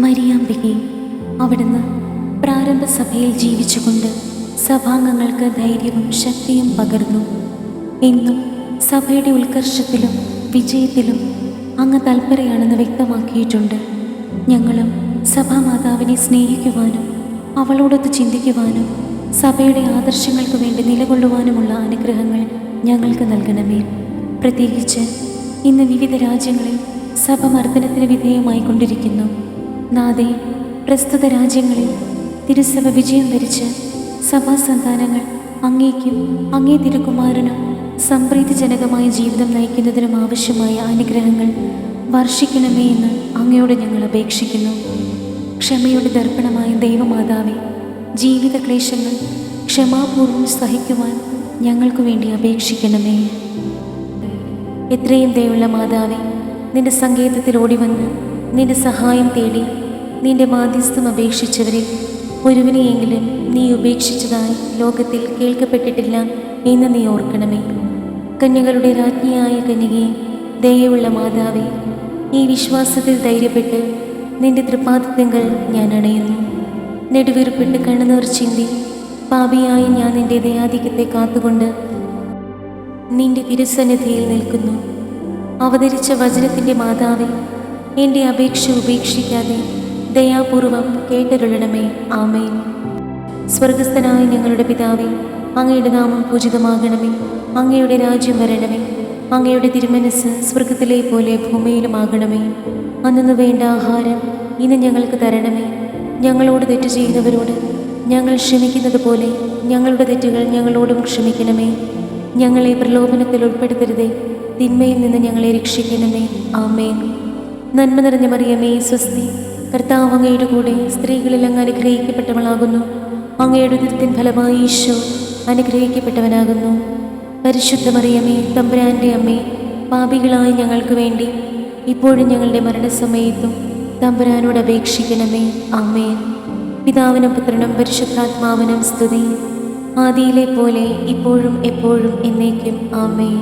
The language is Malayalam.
മരിയാമ്പികെ, അവിടുന്ന് പ്രാരംഭ സഭയിൽ ജീവിച്ചുകൊണ്ട് സഭാംഗങ്ങൾക്ക് ധൈര്യവും ശക്തിയും പകർന്നു. എന്നും സഭയുടെ ഉത്കർഷത്തിലും വിജയത്തിലും അങ്ങ് തൽപരയാണെന്ന് വ്യക്തമാക്കിയിട്ടുണ്ട്. ഞങ്ങളും സഭാമാതാവിനെ സ്നേഹിക്കുവാനും അവളോടൊത്ത് ചിന്തിക്കുവാനും സഭയുടെ ആദർശങ്ങൾക്ക് വേണ്ടി നിലകൊള്ളുവാനുമുള്ള അനുഗ്രഹങ്ങൾ ഞങ്ങൾക്ക് നൽകണമേ. പ്രത്യേകിച്ച് ഇന്ന് വിവിധ രാജ്യങ്ങളിൽ സഭ മർദ്ദനത്തിന് വിധേയമായിക്കൊണ്ടിരിക്കുന്നു. നാഥേ, പ്രസ്തുത രാജ്യങ്ങളിൽ തിരുസഭ വിജയം വരിച്ച് സഭാസന്താനങ്ങൾ അങ്ങേക്കും അങ്ങേ തിരുക്കുമാരനും സംപ്രീതിജനകമായ ജീവിതം നയിക്കുന്നതിനും ആവശ്യമായ അനുഗ്രഹങ്ങൾ വർഷിക്കണമേ എന്ന് അങ്ങയോട് ഞങ്ങൾ അപേക്ഷിക്കുന്നു. ക്ഷമയുടെ ദർപ്പണമായ ദൈവമാതാവേ, ജീവിത ക്ലേശങ്ങൾ ക്ഷമാപൂർവ്വം സഹിക്കുവാൻ ഞങ്ങൾക്ക് വേണ്ടി അപേക്ഷിക്കണമേ. എത്രയും ദയുള്ള മാതാവേ, നിന്റെ സങ്കേതത്തിൽ ഓടിവന്ന് നിന്റെ സഹായം തേടി നിന്റെ മാധ്യസ്ഥം അപേക്ഷിച്ചവരിൽ ഒരുവനെയെങ്കിലും നീ ഉപേക്ഷിച്ചതായി ലോകത്തിൽ കേൾക്കപ്പെട്ടിട്ടില്ല എന്ന് നീ ഓർക്കണമേ. കന്യകളുടെ രാജ്ഞിയായ കന്യകയെ, ദയയുള്ള മാതാവേ, ഈ വിശ്വാസത്തിൽ ധൈര്യപ്പെട്ട് നിന്റെ തൃപ്പാദത്തിങ്കൽ ഞാൻ അണയുന്നു. നെടുവീർപ്പിട്ട് കണ്ണുനീർ ചിന്തി പാപിയായി ഞാൻ നിന്റെ ദയാധിക്യത്തെ കാത്തുകൊണ്ട് നിന്റെ തിരുസന്നിധിയിൽ നിൽക്കുന്നു. അവതരിച്ച വചനത്തിൻ്റെ മാതാവേ, എൻ്റെ അപേക്ഷ ഉപേക്ഷിക്കാതെ ദയാപൂർവം കേട്ടരുളണമേ. ആമേൻ. സ്വർഗസ്ഥനായ ഞങ്ങളുടെ പിതാവേ, അങ്ങയുടെ നാമം പൂജിതമാകണമേ. അങ്ങയുടെ രാജ്യം വരണമേ. അങ്ങയുടെ തിരുമനസ് സ്വർഗത്തിലെ പോലെ ഭൂമിയിലുമാകണമേ. അന്നു വേണ്ട ആഹാരം ഇന്ന് ഞങ്ങൾക്ക് തരണമേ. ഞങ്ങളോട് തെറ്റ് ചെയ്യുന്നവരോട് ഞങ്ങൾ ക്ഷമിക്കുന്നത് പോലെ ഞങ്ങളുടെ തെറ്റുകൾ ഞങ്ങളോടും ക്ഷമിക്കണമേ. ഞങ്ങളെ പ്രലോഭനത്തിൽ ഉൾപ്പെടുത്തരുതേ, തിന്മയിൽ നിന്ന് ഞങ്ങളെ രക്ഷിക്കണമേ. ആമേൻ. നന്മ നിറഞ്ഞ മറിയമേ, സ്വസ്തി, കർത്താവ് അങ്ങയുടെ കൂടെ സ്ത്രീകളിൽ അങ്ങ് അനുഗ്രഹിക്കപ്പെട്ടവളാകുന്നു. അങ്ങയുടെ ഉദരത്തിൻ ഫലമായി ഈശോ അനുഗ്രഹിക്കപ്പെട്ടവനാകുന്നു. പരിശുദ്ധ മറിയമേ, തമ്പുരാൻ്റെ അമ്മേ, പാപികളായ ഞങ്ങൾക്ക് വേണ്ടി ഇപ്പോഴും ഞങ്ങളുടെ മരണസമയത്തും തമ്പുരാനോട് അപേക്ഷിക്കണമേ. ആമേൻ. പിതാവിനും പുത്രനും പരിശുദ്ധാത്മാവിനും സ്തുതി, ആദിയിലെ പോലെ ഇപ്പോഴും എപ്പോഴും എന്നേക്കും. ആമേൻ.